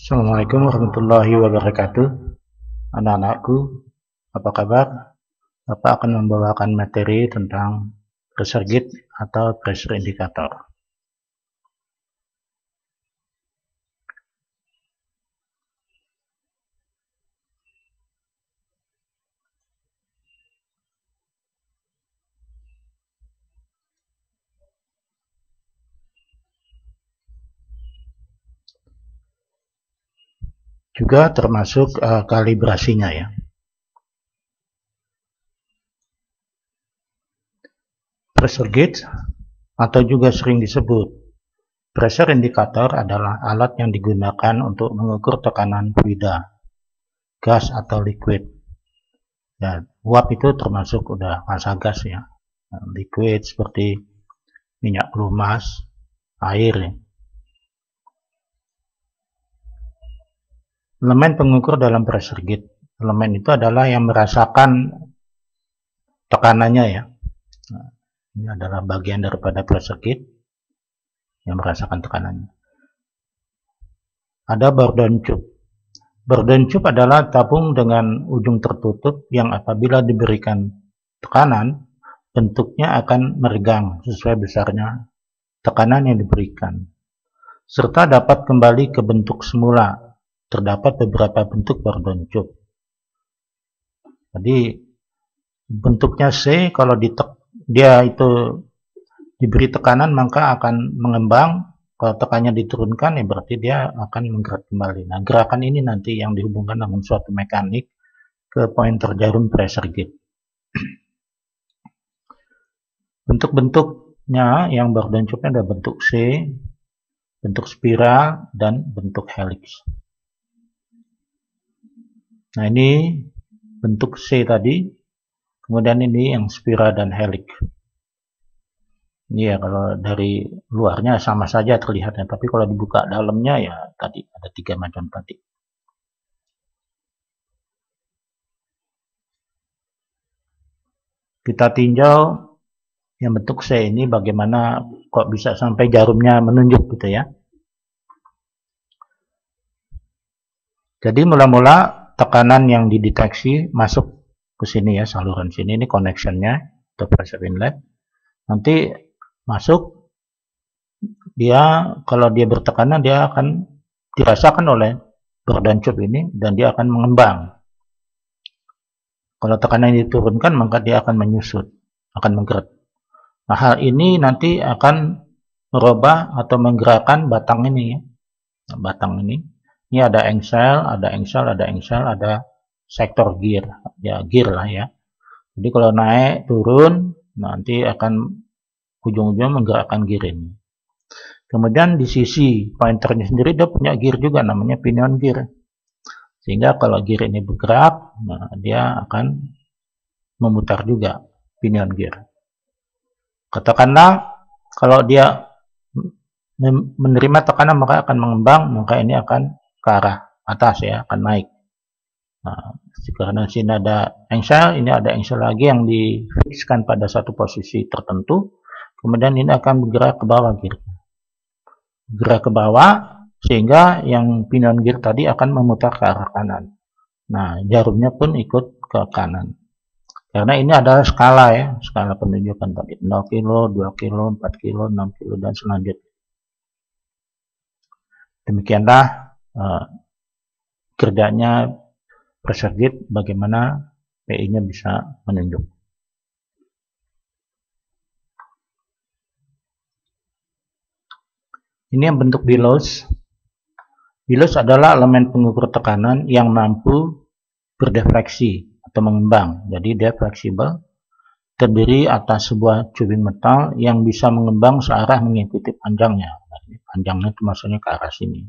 Assalamualaikum warahmatullahi wabarakatuh. Anak-anakku, apa kabar? Bapak akan membawakan materi tentang pressure gauge atau pressure indicator. Juga termasuk kalibrasinya ya. Pressure gauge atau juga sering disebut pressure indicator adalah alat yang digunakan untuk mengukur tekanan fluida, gas atau liquid. Ya, uap itu termasuk udah masa gas ya. Liquid seperti minyak pelumas, air ya. Elemen pengukur dalam pressure gauge. Elemen itu adalah yang merasakan tekanannya ya. Nah, ini adalah bagian daripada pressure gauge yang merasakan tekanannya. Ada Bourdon tube. Bourdon tube adalah tabung dengan ujung tertutup yang apabila diberikan tekanan, bentuknya akan meregang sesuai besarnya tekanan yang diberikan, serta dapat kembali ke bentuk semula. Terdapat beberapa bentuk Bourdon tube. Jadi bentuknya C, kalau dia itu diberi tekanan maka akan mengembang. Kalau tekanannya diturunkan ya berarti dia akan menggerak kembali. Nah, gerakan ini nanti yang dihubungkan dengan suatu mekanik ke pointer jarum pressure gauge. Bentuk-bentuknya yang Bourdon tube ada bentuk C, bentuk spiral, dan bentuk helix. Nah, ini bentuk C tadi, kemudian ini yang spiral dan helix. Ini ya kalau dari luarnya sama saja terlihatnya, tapi kalau dibuka dalamnya ya tadi ada 3 macam tadi. Kita tinjau yang bentuk C ini bagaimana kok bisa sampai jarumnya menunjuk gitu ya. Jadi mula-mula tekanan yang dideteksi masuk ke sini ya, saluran sini, ini connectionnya atau pressure inlet. Nanti masuk, dia kalau dia bertekanan dia akan dirasakan oleh Bourdon tube ini dan dia akan mengembang. Kalau tekanan diturunkan maka dia akan menyusut, akan menggerak. Nah, hal ini nanti akan merubah atau menggerakkan batang ini ya. Nah, batang ini ada engsel, ada sektor gear, ya gear lah ya. Jadi kalau naik turun nanti akan ujung-ujungnya menggerakkan gear ini. Kemudian di sisi pointernya sendiri dia punya gear juga namanya pinion gear. Sehingga kalau gear ini bergerak, nah dia akan memutar juga pinion gear. Katakanlah kalau dia menerima tekanan maka akan mengembang, maka ini akan ke arah atas ya, akan naik. Nah, karena sini ada engsel, ini ada engsel lagi yang difikskan pada satu posisi tertentu, kemudian ini akan bergerak ke bawah gear. Gerak ke bawah sehingga yang pinion gear tadi akan memutar ke arah kanan. Nah, jarumnya pun ikut ke kanan. Karena ini adalah skala ya, skala penunjukan tadi 0 kilo, 2 kilo, 4 kilo, 6 kilo dan selanjutnya. Demikianlah kerjanya pressure gauge, bagaimana PI-nya bisa menunjuk. Ini yang bentuk bellows. Bellows adalah elemen pengukur tekanan yang mampu berdefleksi atau mengembang. Jadi dia fleksibel, terdiri atas sebuah tubing metal yang bisa mengembang searah mengikuti panjangnya. Panjangnya itu maksudnya ke arah sini.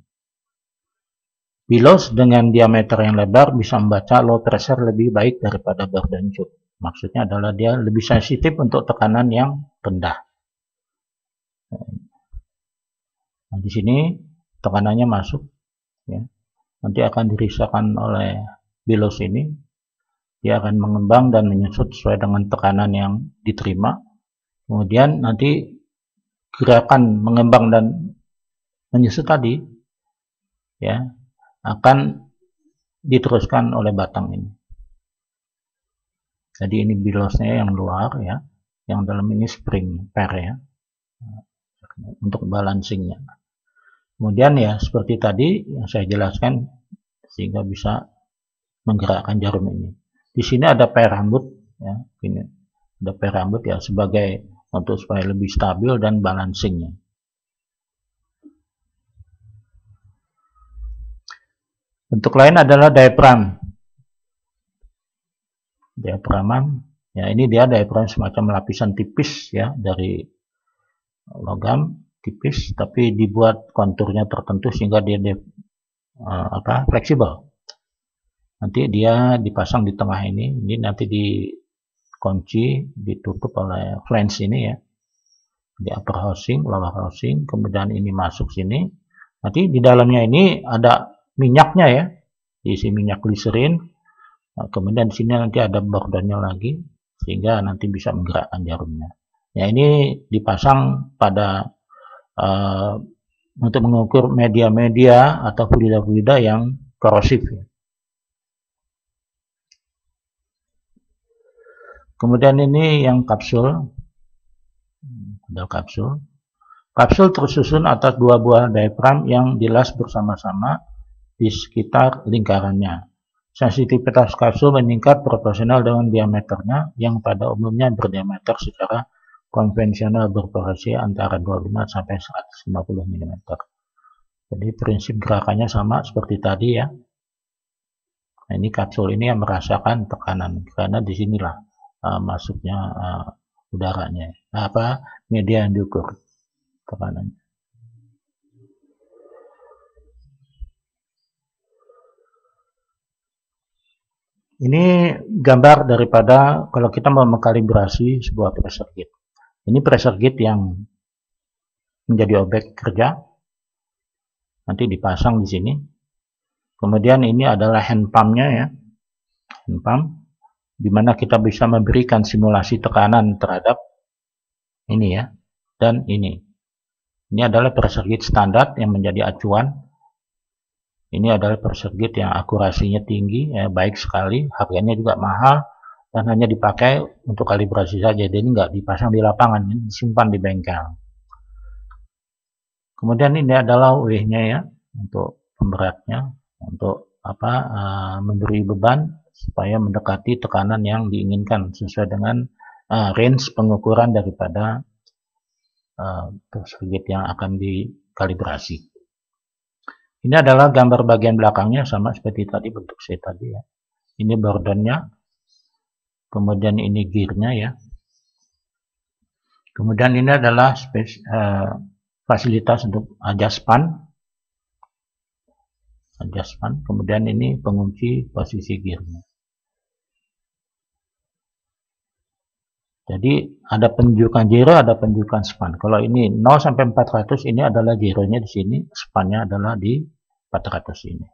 Bellows dengan diameter yang lebar bisa membaca low pressure lebih baik daripada Bourdon tube. Maksudnya adalah dia lebih sensitif untuk tekanan yang rendah. Nah, di sini tekanannya masuk, ya. Nanti akan dirisakan oleh bellows ini. Dia akan mengembang dan menyusut sesuai dengan tekanan yang diterima. Kemudian nanti gerakan mengembang dan menyusut tadi, ya, akan diteruskan oleh batang ini. Jadi ini bilosnya yang luar ya, yang dalam ini spring pair ya, untuk balancingnya. Kemudian ya seperti tadi yang saya jelaskan sehingga bisa menggerakkan jarum ini. Di sini ada pair rambut ya, ini ada pair rambut ya sebagai untuk supaya lebih stabil dan balancingnya. Bentuk lain adalah diaphragm. Diaphragm ya, ini dia diaphragm semacam lapisan tipis ya dari logam tipis, tapi dibuat konturnya tertentu sehingga dia fleksibel. Nanti dia dipasang di tengah ini nanti dikunci, ditutup oleh flange ini ya, di upper housing, lower housing, kemudian ini masuk sini. Nanti di dalamnya ini ada minyaknya ya, diisi minyak gliserin. Nah, kemudian di sini nanti ada bordernya lagi, sehingga nanti bisa menggerakkan jarumnya. Ya ini dipasang pada untuk mengukur media-media atau fluida-fluida yang korosif. Ya. Kemudian ini yang kapsul, model kapsul. Kapsul tersusun atas dua buah diaphragm yang dilas bersama-sama di sekitar lingkarannya. Sensitivitas kapsul meningkat proporsional dengan diameternya yang pada umumnya berdiameter secara konvensional bervariasi antara 25 sampai 150 mm. Jadi prinsip gerakannya sama seperti tadi ya. Nah, ini kapsul ini yang merasakan tekanan karena disinilah masuknya udaranya, media yang diukur tekanannya. Ini gambar daripada kalau kita mau mengkalibrasi sebuah pressure gauge. Ini pressure gauge yang menjadi objek kerja, nanti dipasang di sini. Kemudian ini adalah hand pump-nya ya, hand pump, di mana kita bisa memberikan simulasi tekanan terhadap ini ya, dan ini. Ini adalah pressure gauge standar yang menjadi acuan. Ini adalah pressure gauge yang akurasinya tinggi, ya, baik sekali, harganya juga mahal, dan hanya dipakai untuk kalibrasi saja. Jadi nggak dipasang di lapangan, ini disimpan di bengkel. Kemudian ini adalah weight-nya ya, untuk pemberatnya, untuk memberi beban supaya mendekati tekanan yang diinginkan sesuai dengan range pengukuran daripada pressure gauge yang akan dikalibrasi. Ini adalah gambar bagian belakangnya sama seperti tadi bentuk C tadi ya. Ini bordernya, kemudian ini gearnya ya. Kemudian ini adalah fasilitas untuk adjust span. Kemudian ini pengunci posisi gearnya. Jadi ada penunjukan gyro, ada penunjukan span. Kalau ini 0 sampai 400 ini adalah gyronya di sini, spannya adalah di 400 ini.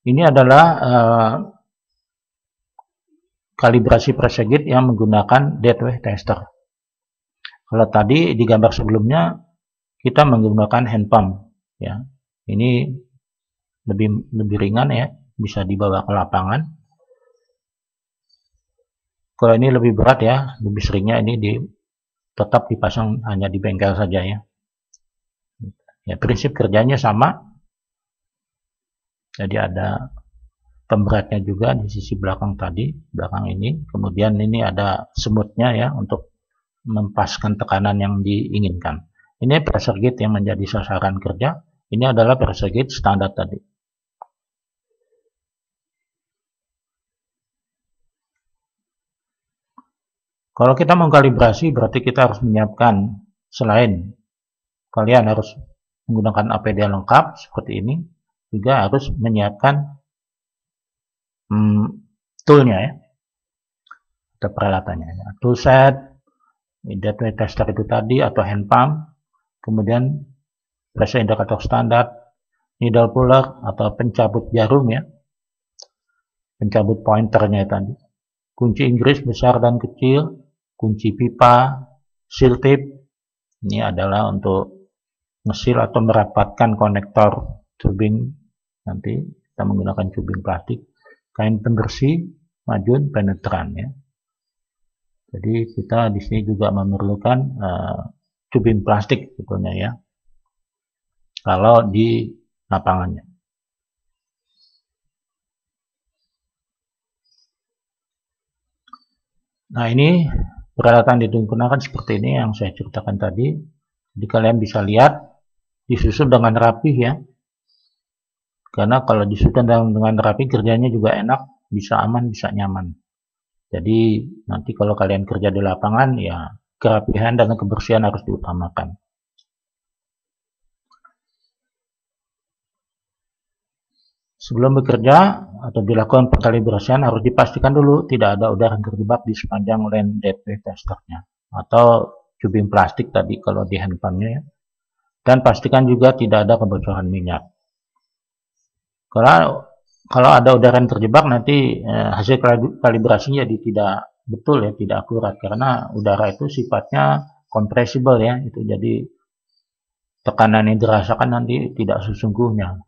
Ini adalah kalibrasi pressure gauge yang menggunakan deadweight tester. Kalau tadi di gambar sebelumnya kita menggunakan hand pump ya. Ini lebih ringan ya, bisa dibawa ke lapangan. Kalau ini lebih berat ya, lebih seringnya ini tetap dipasang hanya di bengkel saja ya. Ya, prinsip kerjanya sama. Jadi ada pemberatnya juga di sisi belakang tadi, belakang ini. Kemudian ini ada semutnya ya untuk mempaskan tekanan yang diinginkan. Ini pressure gauge yang menjadi sasaran kerja. Ini adalah pressure gauge standar tadi. Kalau kita mengkalibrasi berarti kita harus menyiapkan, selain kalian harus menggunakan APD lengkap seperti ini, juga harus menyiapkan toolnya ya, atau peralatannya ya. Tool set, deadweight tester itu tadi atau hand pump, kemudian pressure indicator standar, needle puller atau pencabut jarum ya, pencabut pointernya tadi, kunci Inggris besar dan kecil, kunci pipa, seal tip. Ini adalah untuk ngesil atau merapatkan konektor tubing, nanti kita menggunakan tubing plastik, kain pembersih, majun, penetran ya. Jadi kita di sini juga memerlukan tubing plastik sebetulnya ya, kalau di lapangannya. Nah, ini peralatan digunakan seperti ini yang saya ceritakan tadi. Jadi kalian bisa lihat disusun dengan rapih ya. Karena kalau disusun dengan rapi kerjanya juga enak, bisa aman, bisa nyaman. Jadi nanti kalau kalian kerja di lapangan ya kerapihan dan kebersihan harus diutamakan. Sebelum bekerja atau dilakukan pengkalibrasian harus dipastikan dulu tidak ada udara yang terjebak di sepanjang line gateway testernya atau tubing plastik tadi kalau di handphone-nya ya. Dan pastikan juga tidak ada kebocoran minyak. Kalau ada udara yang terjebak nanti hasil kalibrasinya jadi tidak betul ya, tidak akurat karena udara itu sifatnya kompresibel ya, itu jadi tekanan yang dirasakan nanti tidak sesungguhnya.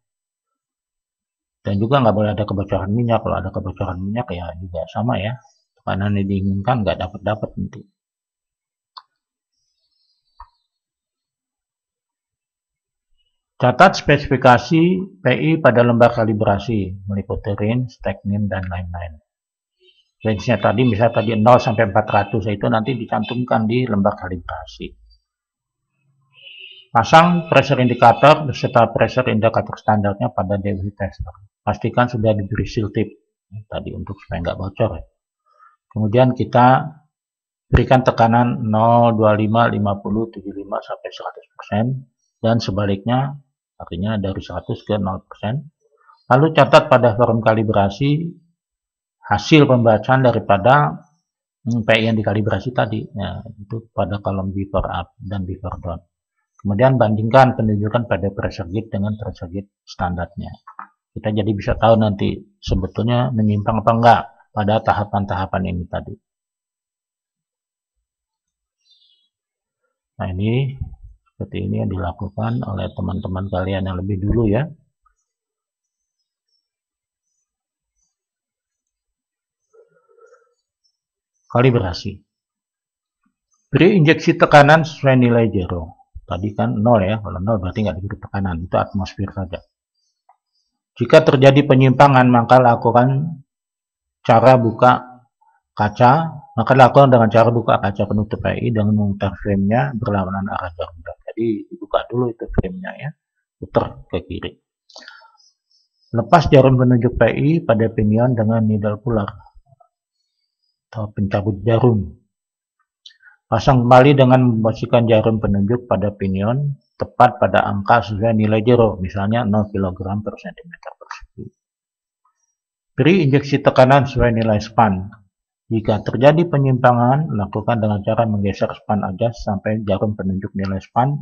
Dan juga nggak boleh ada kebocoran minyak. Kalau ada kebocoran minyak ya juga sama ya, tekanan yang diinginkan nggak dapat nanti. Catat spesifikasi PI pada lembar kalibrasi meliputi range, teknim, dan lain-lain. Range-nya tadi misalnya tadi 0 sampai 400 itu nanti dicantumkan di lembar kalibrasi. Pasang pressure indicator beserta pressure indicator standarnya pada DWH tester. Pastikan sudah diberi seal tip tadi untuk supaya nggak bocor ya. Kemudian kita berikan tekanan 0, 25, 50, 75 sampai 100% dan sebaliknya, artinya dari 100 ke 0%. Lalu catat pada forum kalibrasi hasil pembacaan daripada PI yang dikalibrasi tadi. Ya, itu pada kolom before up dan before down. Kemudian bandingkan penunjukan pada pressure gauge dengan pressure gauge standarnya. Kita jadi bisa tahu nanti sebetulnya menyimpang apa enggak pada tahapan-tahapan ini tadi. Nah, ini seperti ini yang dilakukan oleh teman-teman kalian yang lebih dulu ya. Kalibrasi. Beri injeksi tekanan sesuai nilai 0. Tadi kan 0 ya, kalau 0 berarti nggak diberi tekanan, itu atmosfer saja. Jika terjadi penyimpangan, maka lakukan cara buka kaca, maka lakukan dengan cara buka kaca penutup PI dengan memutar frame-nya berlawanan arah jarum jam. Jadi dibuka dulu itu frame-nya ya, putar ke kiri. Lepas jarum penunjuk PI pada pinion dengan needle puller atau pencabut jarum. Pasang kembali dengan memposisikan jarum penunjuk pada pinion tepat pada angka sesuai nilai 0, misalnya 0 kg per cm persegi. Beri injeksi tekanan sesuai nilai span. Jika terjadi penyimpangan, lakukan dengan cara menggeser span adjust sampai jarum penunjuk nilai span,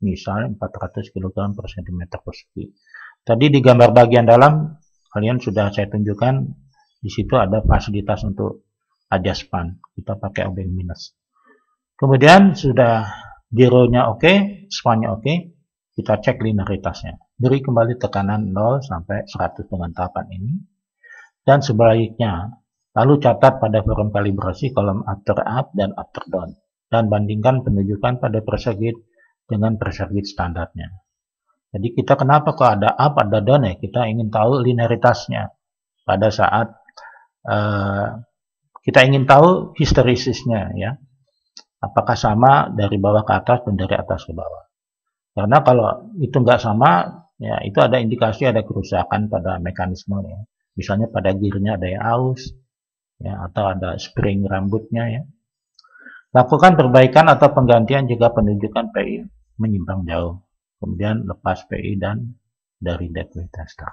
misalnya 400 kg per cm persegi. Tadi di gambar bagian dalam, kalian sudah saya tunjukkan, di situ ada fasilitas untuk adjust span. Kita pakai obeng minus. Kemudian sudah zeronya oke, spannya oke, kita cek linearitasnya. Beri kembali tekanan 0 sampai 100 dengan tahapan ini. Dan sebaliknya, lalu catat pada forum kalibrasi kolom after up dan after down. Dan bandingkan penunjukan pada pressure gauge dengan pressure gauge standarnya. Jadi kita kenapa kok ada up, ada down ya? Kita ingin tahu linearitasnya. Pada saat kita ingin tahu hysteresisnya ya. Apakah sama dari bawah ke atas dan dari atas ke bawah. Karena kalau itu nggak sama, ya itu ada indikasi ada kerusakan pada mekanismenya. Misalnya pada gearnya ada yang aus, ya, atau ada spring rambutnya. Ya. Lakukan perbaikan atau penggantian jika penunjukan PI menyimpang jauh. Kemudian lepas PI dan dari gateway tester.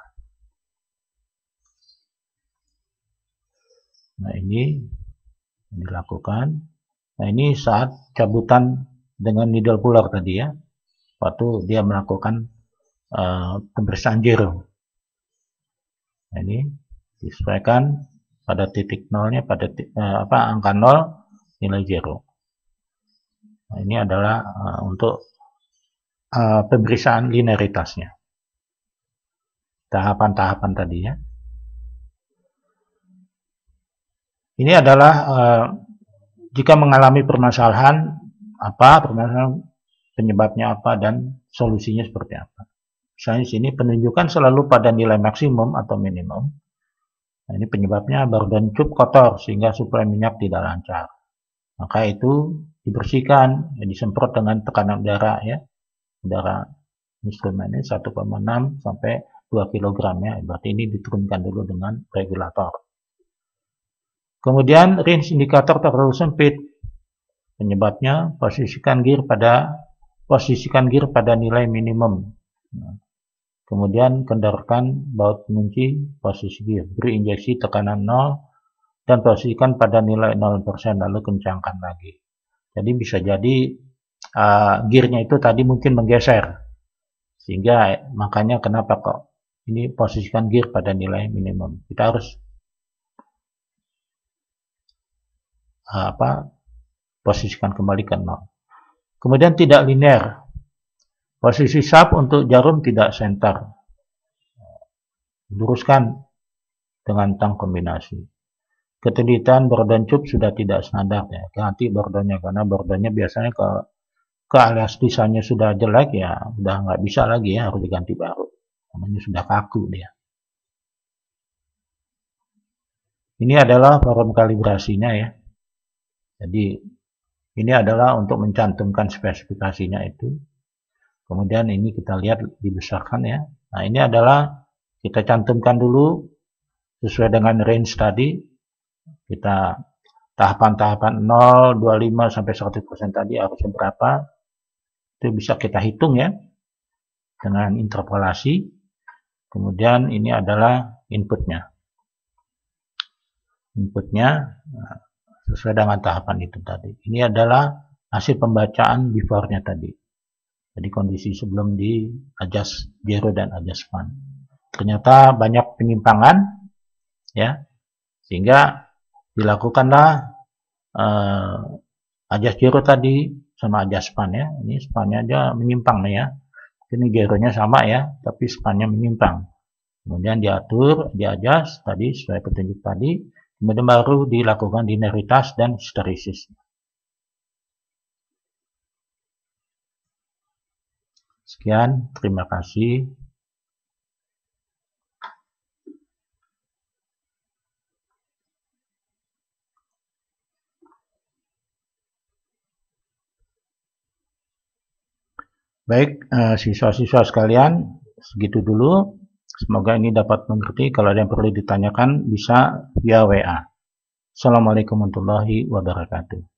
Nah ini dilakukan. Nah ini saat cabutan dengan needle puller tadi ya, waktu dia melakukan pemeriksaan zero. Nah ini disesuaikan pada titik nolnya, pada angka 0 nilai zero. Nah ini adalah untuk pemeriksaan linearitasnya. Tahapan-tahapan tadi ya. Ini adalah jika mengalami permasalahan penyebabnya apa dan solusinya seperti apa. Misalnya di sini penunjukan selalu pada nilai maksimum atau minimum. Nah, ini penyebabnya barodon cup kotor sehingga suplai minyak tidak lancar. Maka itu dibersihkan, disemprot dengan tekanan udara ya. Udara instrumen ini 1,6 sampai 2 kg ya. Berarti ini diturunkan dulu dengan regulator. Kemudian range indikator terlalu sempit. Penyebabnya posisikan gear pada nilai minimum. Nah, kemudian kendorkan baut pengunci posisi gear. Beri injeksi tekanan 0 dan posisikan pada nilai 0%, lalu kencangkan lagi. Jadi bisa jadi gearnya itu tadi mungkin menggeser. Sehingga makanya kenapa kok ini posisikan gear pada nilai minimum. Kita harus posisikan kembali ke 0. Kemudian tidak linear. Posisi sub untuk jarum tidak center. Luruskan dengan tang kombinasi. Ketelitian barodon cup sudah tidak standar ya. Ganti barodonnya karena barodonnya biasanya keelastisannya sudah jelek ya, udah nggak bisa lagi ya, harus diganti baru. Namanya sudah kaku dia. Ini adalah forum kalibrasinya ya. Jadi ini adalah untuk mencantumkan spesifikasinya itu. Kemudian ini kita lihat dibesarkan ya. Nah ini adalah kita cantumkan dulu sesuai dengan range tadi. Kita tahapan-tahapan 0, 25 sampai 100% tadi harusnya berapa. Itu bisa kita hitung ya dengan interpolasi. Kemudian ini adalah inputnya. Sesuai dengan tahapan itu tadi. Ini adalah hasil pembacaan before-nya tadi. Jadi kondisi sebelum di adjust zero dan adjust one. Ternyata banyak penyimpangan ya. Sehingga dilakukanlah adjust zero tadi sama adjust span ya. Ini spannya aja menyimpang nih ya. Ini zeronya sama ya, tapi spannya menyimpang. Kemudian diatur, di-adjust tadi sesuai petunjuk tadi. Kemudian baru dilakukan linearitas dan histeresis. Sekian, terima kasih. Baik, siswa-siswa sekalian, segitu dulu. Semoga ini dapat mengerti. Kalau ada yang perlu ditanyakan, bisa via WA. Assalamualaikum warahmatullahi wabarakatuh.